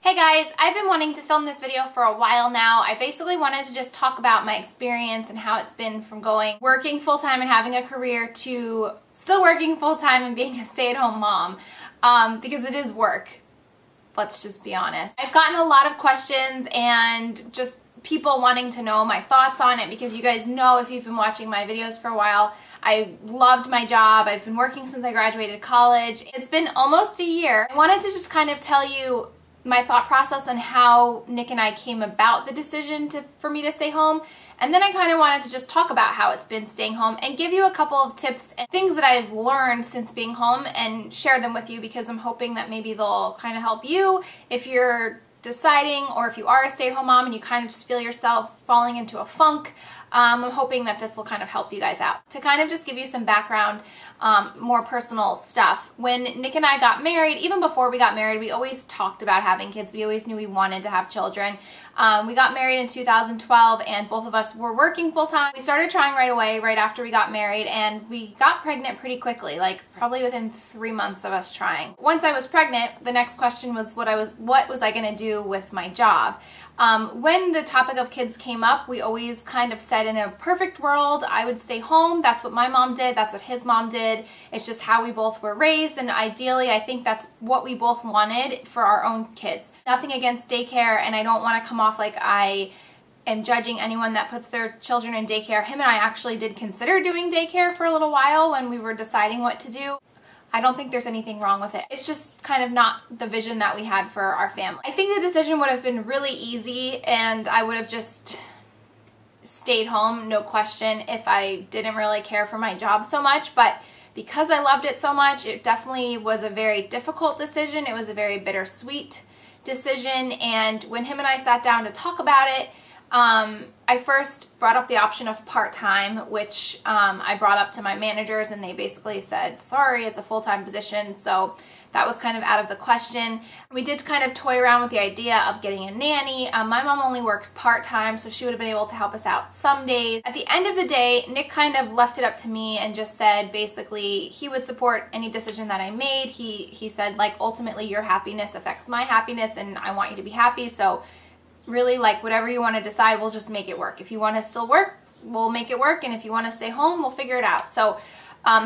Hey guys, I've been wanting to film this video for a while now. I basically wanted to just talk about my experience and how it's been from working full-time and having a career to still working full-time and being a stay-at-home mom, because it is work. Let's just be honest. I've gotten a lot of questions and just people wanting to know my thoughts on it, because you guys know, if you've been watching my videos for a while, I loved my job. I've been working since I graduated college. It's been almost a year. I wanted to just kind of tell you my thought process on how Nick and I came about the decision for me to stay home. And then I kind of wanted to just talk about how it's been staying home and give you a couple of tips and things that I've learned since being home and share them with you, because I'm hoping that maybe they'll kind of help you if you're deciding, or if you are a stay-at-home mom and you kind of just feel yourself falling into a funk. I'm hoping that this will kind of help you guys out. To kind of just give you some background, more personal stuff. When Nick and I got married, even before we got married, we always talked about having kids. We always knew we wanted to have children. We got married in 2012 and both of us were working full-time. We started trying right away, right after we got married, and we got pregnant pretty quickly, like probably within 3 months of us trying. Once I was pregnant, the next question was what was I going to do with my job? When the topic of kids came up, we always kind of said, in a perfect world, I would stay home. That's what my mom did. That's what his mom did. It's just how we both were raised, and ideally, I think that's what we both wanted for our own kids. Nothing against daycare, and I don't want to come off like I am judging anyone that puts their children in daycare. Him and I actually did consider doing daycare for a little while when we were deciding what to do. I don't think there's anything wrong with it. It's just kind of not the vision that we had for our family. I think the decision would have been really easy and I would have just stayed home, no question, if I didn't really care for my job so much. But because I loved it so much, it definitely was a very difficult decision. It was a very bittersweet decision. And when him and I sat down to talk about it, I first brought up the option of part-time, which I brought up to my managers, and they basically said, sorry, it's a full-time position, so that was kind of out of the question. We did kind of toy around with the idea of getting a nanny. My mom only works part-time, so she would have been able to help us out some days. At the end of the day, Nick kind of left it up to me and just said basically he would support any decision that I made. He said, like, ultimately your happiness affects my happiness and I want you to be happy, so really, like, whatever you want to decide, we'll just make it work. If you want to still work, we'll make it work, and if you want to stay home, we'll figure it out. So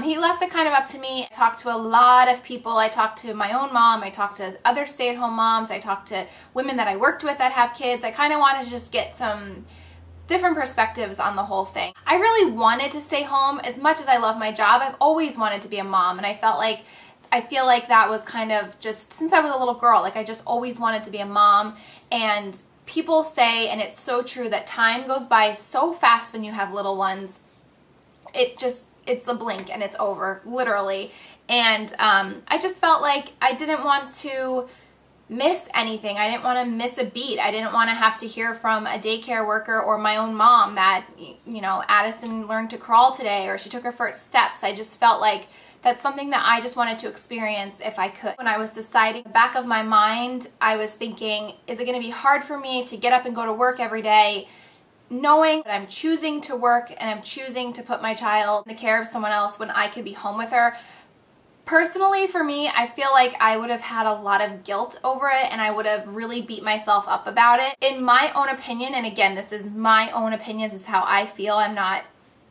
he left it kind of up to me. I talked to a lot of people. I talked to my own mom. I talked to other stay-at-home moms. I talked to women that I worked with that have kids. I kind of wanted to just get some different perspectives on the whole thing. I really wanted to stay home. As much as I love my job, I've always wanted to be a mom, and I feel like that was kind of just since I was a little girl. Like, I just always wanted to be a mom. And people say, and it's so true, that time goes by so fast when you have little ones. It's a blink and it's over, literally. And I just felt like I didn't want to miss anything. I didn't want to miss a beat. I didn't want to have to hear from a daycare worker or my own mom that, you know, Addison learned to crawl today or she took her first steps. I just felt like that's something that I just wanted to experience if I could. When I was deciding, in the back of my mind, I was thinking, is it going to be hard for me to get up and go to work every day, knowing that I'm choosing to work and I'm choosing to put my child in the care of someone else when I could be home with her? Personally, for me, I feel like I would have had a lot of guilt over it and I would have really beat myself up about it. In my own opinion, and again, this is my own opinion, this is how I feel, I'm not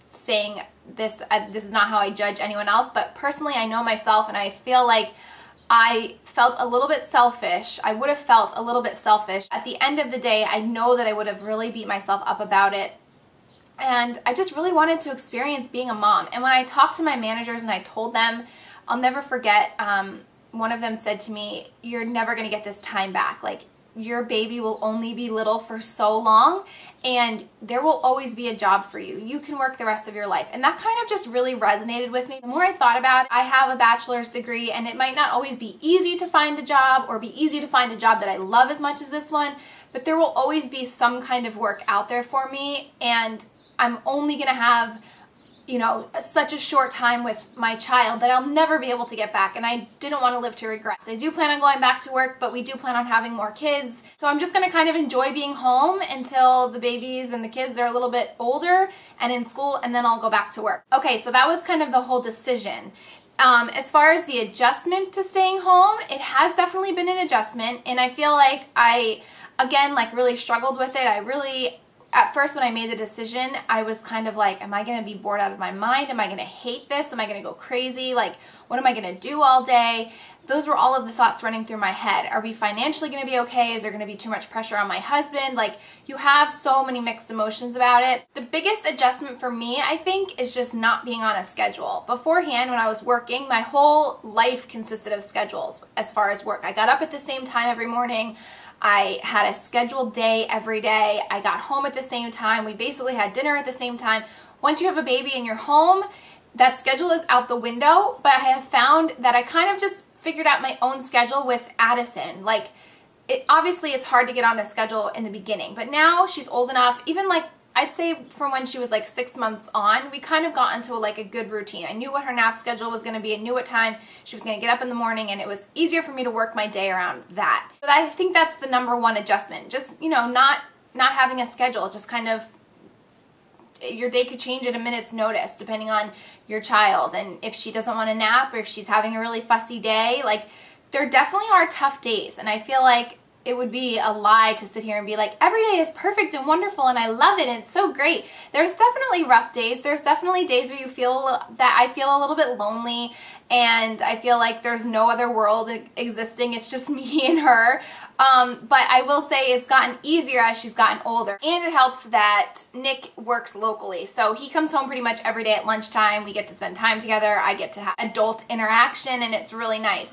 saying this is not how I judge anyone else, but personally I know myself and I feel like I felt a little bit selfish. I would have felt a little bit selfish. At the end of the day, I know that I would have really beat myself up about it. And I just really wanted to experience being a mom. And when I talked to my managers and I told them, I'll never forget, one of them said to me, you're never going to get this time back. Like, your baby will only be little for so long and there will always be a job for you. You can work the rest of your life. And that kind of just really resonated with me. The more I thought about it, I have a bachelor's degree and it might not always be easy to find a job or be easy to find a job that I love as much as this one, but there will always be some kind of work out there for me, and I'm only going to have, you know, such a short time with my child that I'll never be able to get back, and I didn't want to live to regret. I do plan on going back to work, but we do plan on having more kids. So I'm just going to kind of enjoy being home until the babies and the kids are a little bit older and in school, and then I'll go back to work. Okay, so that was kind of the whole decision. As far as the adjustment to staying home, it has definitely been an adjustment, and I feel like I, again, like really struggled with it. At first when I made the decision, I was kind of like, am I going to be bored out of my mind? Am I going to hate this? Am I going to go crazy? Like, what am I going to do all day? Those were all of the thoughts running through my head. Are we financially going to be okay? Is there going to be too much pressure on my husband? Like, you have so many mixed emotions about it. The biggest adjustment for me, I think, is just not being on a schedule. Beforehand, when I was working, my whole life consisted of schedules as far as work. I got up at the same time every morning. I had a scheduled day every day. I got home at the same time. We basically had dinner at the same time. Once you have a baby and you're home, that schedule is out the window, but I have found that I kind of just figured out my own schedule with Addison. Like, obviously it's hard to get on a schedule in the beginning, but now she's old enough, even like I'd say from when she was like 6 months on, we kind of got into like a good routine. I knew what her nap schedule was going to be. I knew what time she was going to get up in the morning, and it was easier for me to work my day around that. So I think that's the #1 adjustment. Just, you know, not having a schedule. Just kind of, your day could change at a minute's notice depending on your child, and if she doesn't want to nap or if she's having a really fussy day. Like, there definitely are tough days, and I feel like it would be a lie to sit here and be like, every day is perfect and wonderful and I love it and it's so great. There's definitely rough days. There's definitely days where you feel that I feel a little bit lonely, and I feel like there's no other world existing. It's just me and her. But I will say it's gotten easier as she's gotten older. And it helps that Nick works locally. So he comes home pretty much every day at lunchtime. We get to spend time together. I get to have adult interaction, and it's really nice.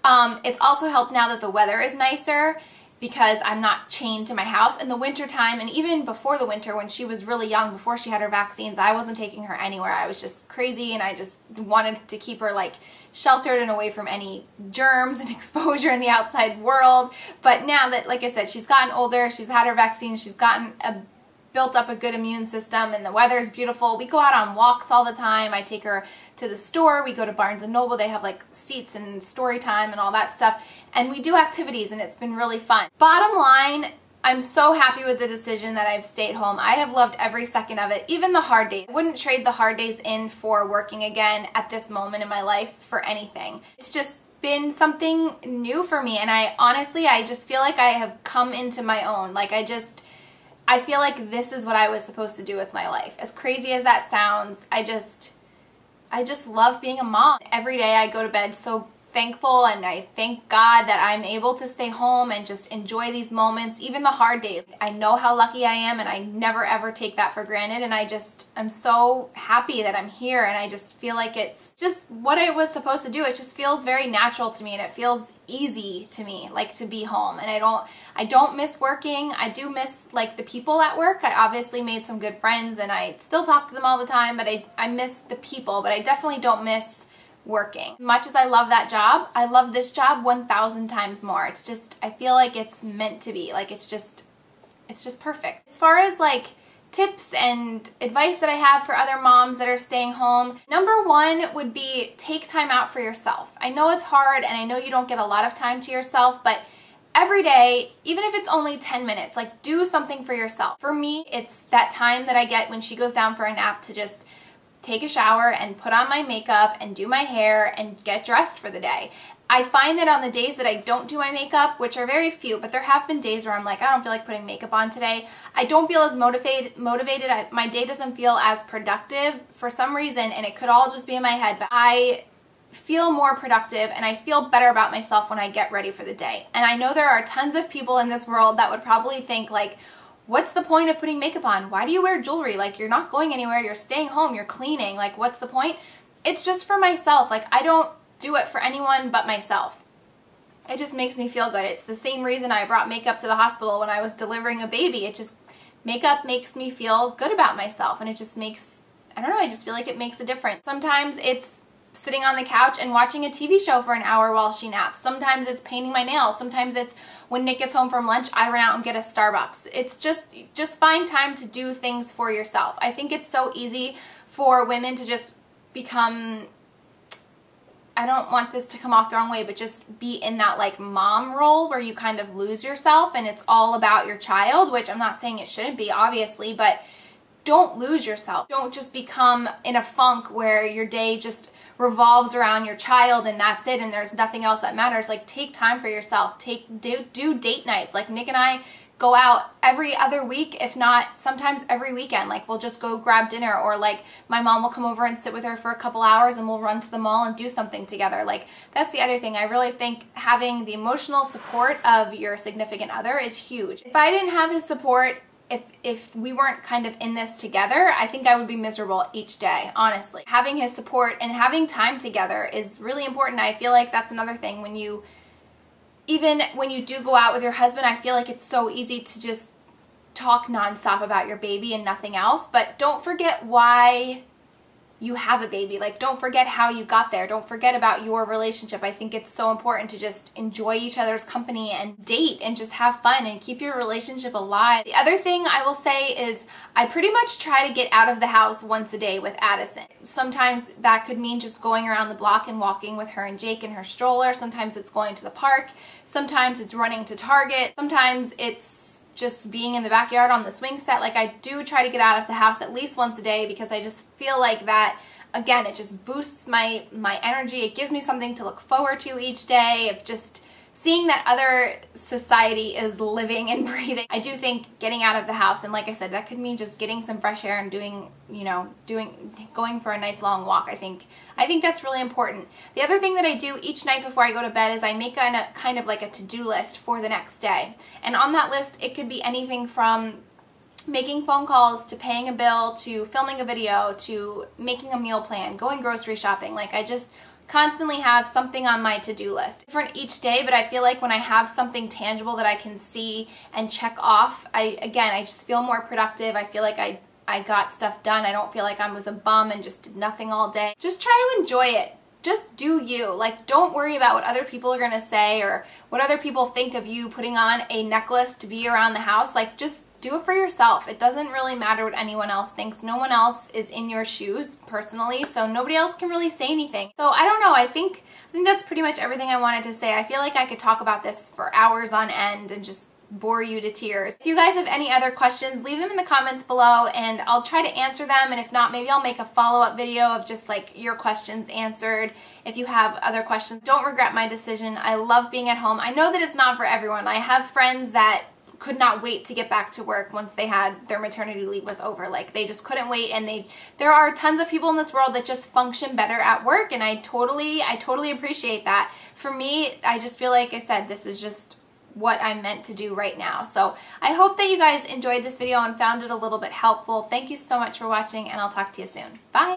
It's also helped now that the weather is nicer, because I'm not chained to my house. In the winter time, and even before the winter, when she was really young, before she had her vaccines, I wasn't taking her anywhere. I was just crazy, and I just wanted to keep her like sheltered and away from any germs and exposure in the outside world. But now that, like I said, she's gotten older, she's had her vaccines, she's gotten built up a good immune system, and the weather is beautiful. We go out on walks all the time. I take her to the store. We go to Barnes & Noble. They have like seats and story time and all that stuff. And we do activities, and it's been really fun. Bottom line, I'm so happy with the decision that I've stayed home. I have loved every second of it, even the hard days. I wouldn't trade the hard days in for working again at this moment in my life for anything. It's just been something new for me, and I just feel like I have come into my own. Like, I feel like this is what I was supposed to do with my life. As crazy as that sounds, I just love being a mom. Every day I go to bed so thankful, and I thank God that I'm able to stay home and just enjoy these moments, even the hard days. I know how lucky I am, and I never ever take that for granted, and I'm so happy that I'm here, and I just feel like it's just what I was supposed to do. It just feels very natural to me, and it feels easy to me, like, to be home. And I don't miss working. I do miss like the people at work. I obviously made some good friends, and I still talk to them all the time, but I miss the people, but I definitely don't miss working. As much as I love that job, I love this job 1,000 times more. It's just, I feel like it's meant to be. Like, it's just perfect. As far as like tips and advice that I have for other moms that are staying home, #1 would be take time out for yourself. I know it's hard, and I know you don't get a lot of time to yourself, but every day, even if it's only 10 minutes, like, do something for yourself. For me, it's that time that I get when she goes down for a nap to just take a shower and put on my makeup and do my hair and get dressed for the day. I find that on the days that I don't do my makeup, which are very few, but there have been days where I'm like, I don't feel like putting makeup on today. I don't feel as motivated. My day doesn't feel as productive for some reason, and it could all just be in my head, but I feel more productive and I feel better about myself when I get ready for the day. And I know there are tons of people in this world that would probably think like, what's the point of putting makeup on? Why do you wear jewelry? Like, you're not going anywhere, you're staying home, you're cleaning. Like, what's the point? It's just for myself. Like, I don't do it for anyone but myself. It just makes me feel good. It's the same reason I brought makeup to the hospital when I was delivering a baby. Makeup makes me feel good about myself, and it just makes, I don't know, I just feel like it makes a difference. Sometimes it's sitting on the couch and watching a TV show for an hour while she naps. Sometimes it's painting my nails. Sometimes it's when Nick gets home from lunch, I run out and get a Starbucks. It's just find time to do things for yourself. I think it's so easy for women to just become, I don't want this to come off the wrong way, but just be in that like mom role where you kind of lose yourself and it's all about your child, which I'm not saying it shouldn't be, obviously, but don't lose yourself. Don't just become in a funk where your day just revolves around your child and that's it and there's nothing else that matters. Like, take time for yourself. Do date nights. Like, Nick and I go out every other week, if not sometimes every weekend. Like, we'll just go grab dinner, or like my mom will come over and sit with her for a couple hours and we'll run to the mall and do something together. Like, that's the other thing. I really think having the emotional support of your significant other is huge. If I didn't have his support, if we weren't kind of in this together, I think I would be miserable each day, honestly. Having his support and having time together is really important. I feel like that's another thing. Even when you do go out with your husband, I feel like it's so easy to just talk nonstop about your baby and nothing else. But don't forget why you have a baby. Like, don't forget how you got there. Don't forget about your relationship. I think it's so important to just enjoy each other's company and date and just have fun and keep your relationship alive. The other thing I will say is I pretty much try to get out of the house once a day with Addison. Sometimes that could mean just going around the block and walking with her and Jake in her stroller. Sometimes it's going to the park. Sometimes it's running to Target. Sometimes it's just being in the backyard on the swing set. Like, I do try to get out of the house at least once a day because I just feel like that, again, it just boosts my energy. It gives me something to look forward to each day, of just seeing that other society is living and breathing. I do think getting out of the house, and like I said, that could mean just getting some fresh air and going for a nice long walk. I think that's really important. The other thing that I do each night before I go to bed is I make kind of like a to-do list for the next day. And on that list, it could be anything from making phone calls to paying a bill to filming a video to making a meal plan, going grocery shopping. Like, I just constantly have something on my to-do list. Different each day, but I feel like when I have something tangible that I can see and check off, I just feel more productive. I feel like I got stuff done. I don't feel like I was a bum and just did nothing all day. Just try to enjoy it. Just do you. Like, don't worry about what other people are going to say or what other people think of you putting on a necklace to be around the house. Like, just do it for yourself. It doesn't really matter what anyone else thinks. No one else is in your shoes personally, so nobody else can really say anything. So I don't know. I think that's pretty much everything I wanted to say. I feel like I could talk about this for hours on end and just bore you to tears. If you guys have any other questions, leave them in the comments below and I'll try to answer them, and if not, maybe I'll make a follow-up video of just like your questions answered. If you have other questions, don't regret my decision. I love being at home. I know that it's not for everyone. I have friends that could not wait to get back to work once they had their maternity leave was over. Like, they just couldn't wait, and there are tons of people in this world that just function better at work, and I totally appreciate that. For me, I just feel like I said, this is just what I'm meant to do right now. So I hope that you guys enjoyed this video and found it a little bit helpful. Thank you so much for watching, and I'll talk to you soon. Bye!